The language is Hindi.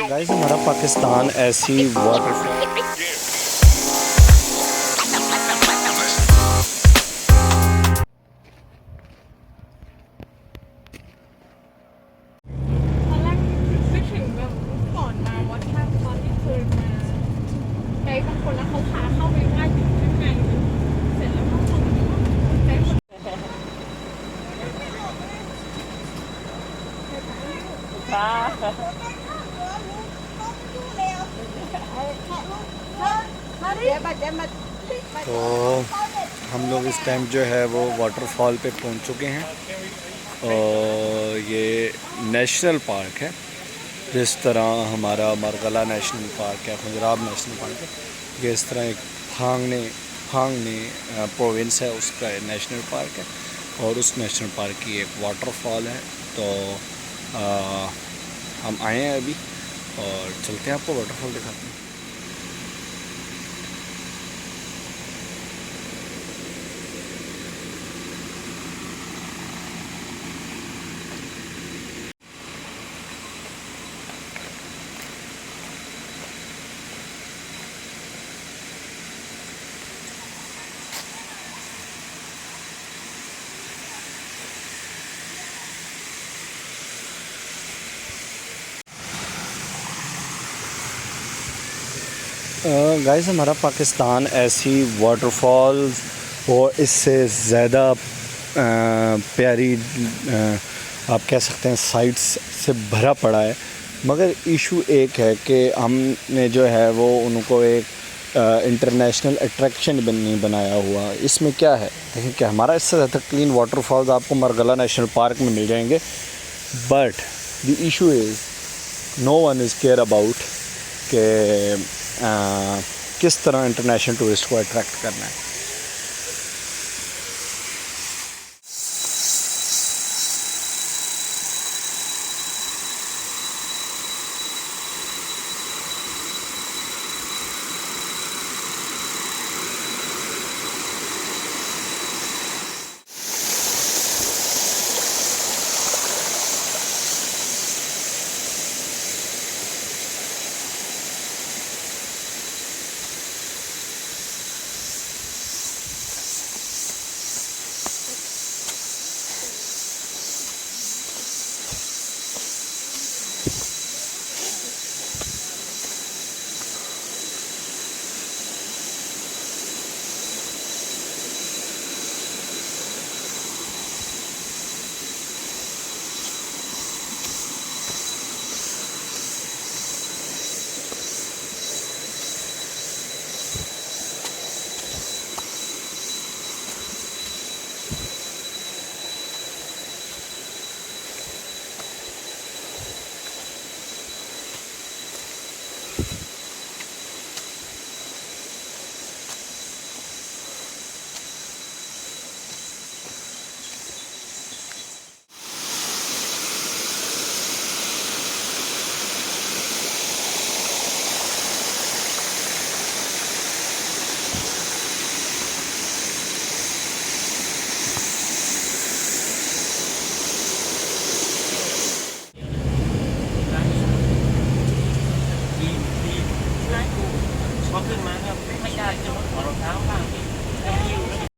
गाइस हमारा पाकिस्तान ऐसी वाटर तो हम लोग इस टाइम जो है वो वाटरफॉल पे पहुंच चुके हैं और ये नेशनल पार्क है। जिस तरह हमारा मरगला नेशनल पार्क है, पंजाब नेशनल पार्क है, ये इस तरह एक फांगने प्रोविंस है, उसका नेशनल पार्क है और उस नेशनल पार्क की एक वाटरफॉल है। तो हम आए हैं अभी और चलते हैं, आपको वाटरफॉल दिखाते हैं। गाइस हमारा पाकिस्तान ऐसी वाटरफॉल्स और इससे ज़्यादा प्यारी आप कह सकते हैं साइट्स से भरा पड़ा है, मगर इशू एक है कि हमने जो है वो उनको एक इंटरनेशनल अट्रैक्शन नहीं बनाया हुआ। इसमें क्या है, देखिए कि हमारा इससे ज़्यादा क्लीन वाटरफॉल्स आपको मरगला नेशनल पार्क में मिल जाएंगे, but the issue is no one is care about कि किस तरह इंटरनेशनल टूरिस्ट को अट्रैक्ट करना है।